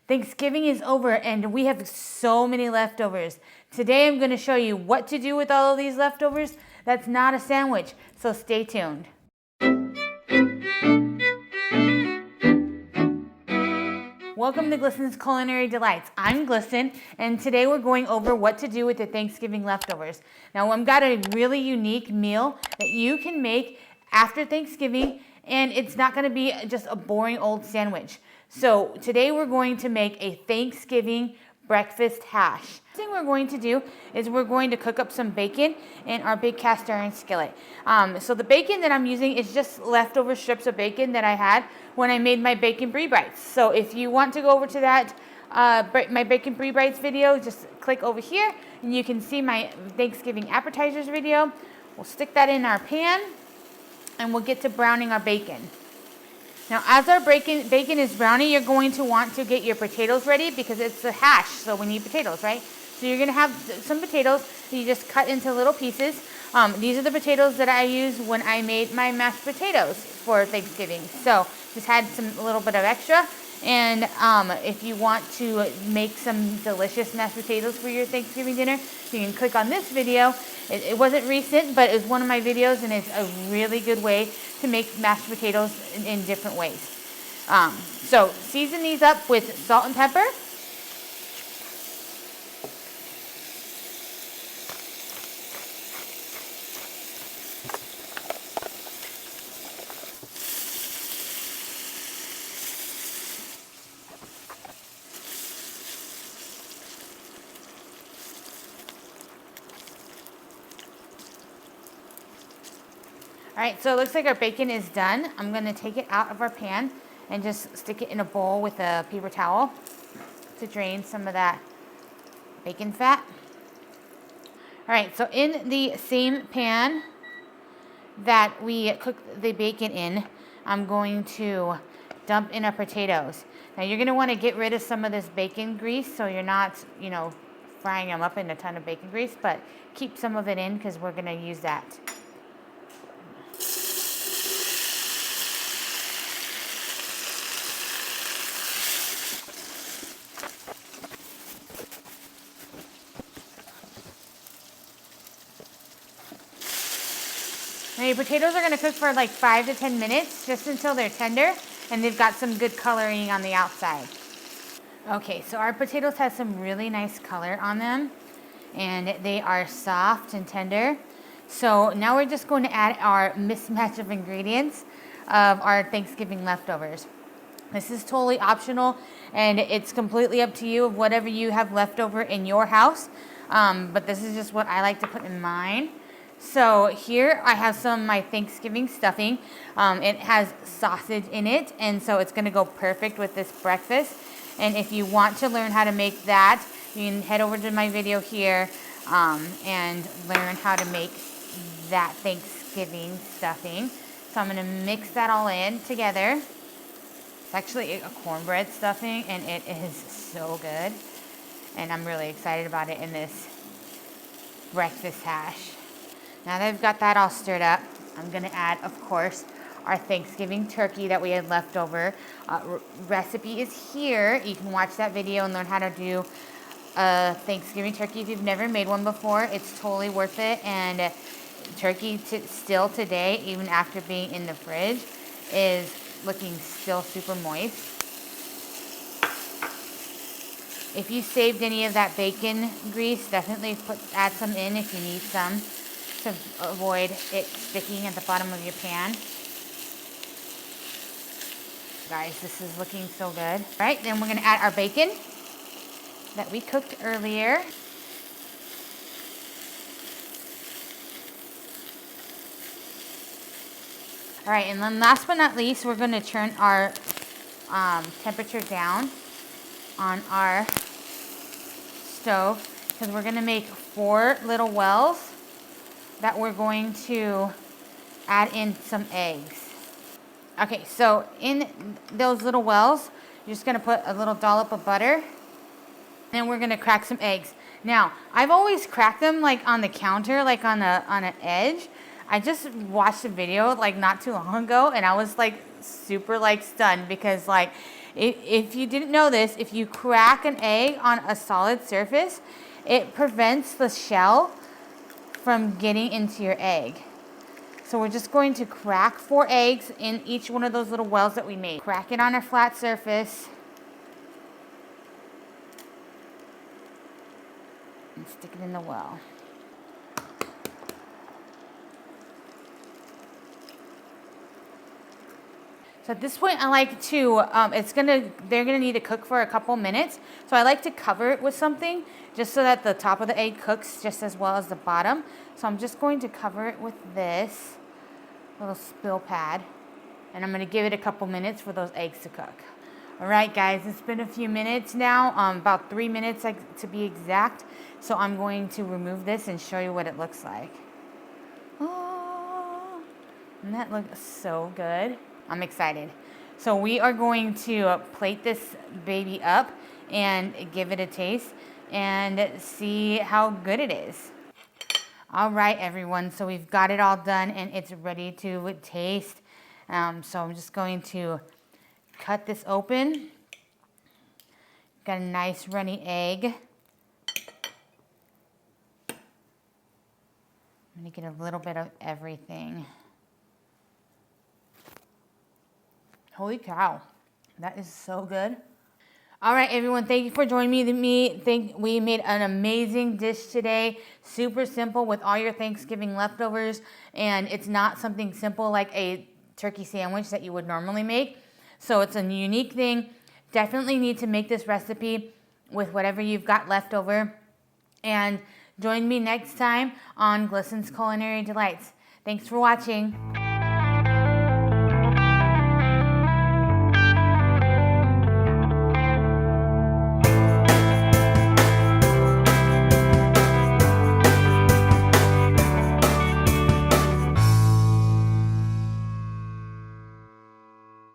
Thanksgiving is over and we have so many leftovers. Today I'm going to show you what to do with all of these leftovers. That's not a sandwich, so stay tuned. Welcome to Glisten's Culinary Delights. I'm Glisten, and today we're going over what to do with the Thanksgiving leftovers. Now, I've got a really unique meal that you can make after Thanksgiving, and it's not going to be just a boring old sandwich. So today we're going to make a Thanksgiving breakfast hash. The thing we're going to do is we're going to cook up some bacon in our big cast iron skillet. So the bacon that I'm using is just leftover strips of bacon that I had when I made my bacon brie bites. So if you want to go over to that my bacon brie bites video, just click over here and you can see my Thanksgiving appetizers video. We'll stick that in our pan and we'll get to browning our bacon. Now, as our bacon is browning, you're going to want to get your potatoes ready because it's a hash, so we need potatoes, right? So you're going to have some potatoes that you just cut into little pieces. These are the potatoes that I used when I made my mashed potatoes for Thanksgiving. So just had a little bit of extra. And if you want to make some delicious mashed potatoes for your Thanksgiving dinner, you can click on this video. It wasn't recent, but it's one of my videos, and it's a really good way to make mashed potatoes in different ways. So season these up with salt and pepper. All right, so it looks like our bacon is done. I'm gonna take it out of our pan and just stick it in a bowl with a paper towel to drain some of that bacon fat. All right, so in the same pan that we cooked the bacon in, I'm going to dump in our potatoes. Now you're gonna wanna get rid of some of this bacon grease so you're not, frying them up in a ton of bacon grease, but keep some of it in because we're gonna use that. Now your potatoes are going to cook for like 5 to 10 minutes, just until they're tender and they've got some good coloring on the outside. Okay, so our potatoes have some really nice color on them and they are soft and tender. So now we're just going to add our mismatch of ingredients of our Thanksgiving leftovers. This is totally optional and it's completely up to you of whatever you have left over in your house. But this is just what I like to put in mine. So here I have some of my Thanksgiving stuffing. It has sausage in it, and so it's going to go perfect with this breakfast. And if you want to learn how to make that, you can head over to my video here and learn how to make that Thanksgiving stuffing. So I'm going to mix that all in together. It's actually a cornbread stuffing, and it is so good. And I'm really excited about it in this breakfast hash. Now that I've got that all stirred up, I'm going to add, of course, our Thanksgiving turkey that we had left over. Recipe is here. You can watch that video and learn how to do a Thanksgiving turkey if you've never made one before. It's totally worth it. And turkey still today, even after being in the fridge, is looking still super moist. If you saved any of that bacon grease, definitely add some in if you need some, to avoid it sticking at the bottom of your pan. Guys, this is looking so good. All right, then we're gonna add our bacon that we cooked earlier. All right, and then last but not least, we're gonna turn our temperature down on our stove because we're gonna make 4 little wells that we're going to add in some eggs. Okay, so in those little wells, you're just gonna put a little dollop of butter, and we're gonna crack some eggs. Now, I've always cracked them like on the counter, like on an edge. I just watched a video like not too long ago, and I was like super like stunned because like If you didn't know this, if you crack an egg on a solid surface, it prevents the shell from getting into your egg. So we're just going to crack 4 eggs in each one of those little wells that we made. Crack it on a flat surface. And stick it in the well. So at this point, I like to, they're gonna need to cook for a couple minutes. So I like to cover it with something just so that the top of the egg cooks just as well as the bottom. So I'm just going to cover it with this little spill pad. And I'm gonna give it a couple minutes for those eggs to cook. All right, guys, it's been a few minutes now, about 3 minutes to be exact. So I'm going to remove this and show you what it looks like. Oh, and that looks so good. I'm excited. So we are going to plate this baby up and give it a taste and see how good it is. All right, everyone, so we've got it all done and it's ready to taste. So I'm just going to cut this open. Got a nice runny egg. I'm gonna get a little bit of everything. Holy cow, that is so good. All right, everyone, thank you for joining me. We made an amazing dish today. Super simple with all your Thanksgiving leftovers, and it's not something simple like a turkey sandwich that you would normally make. So it's a unique thing. Definitely need to make this recipe with whatever you've got left over. And join me next time on Glisten's Culinary Delights. Thanks for watching.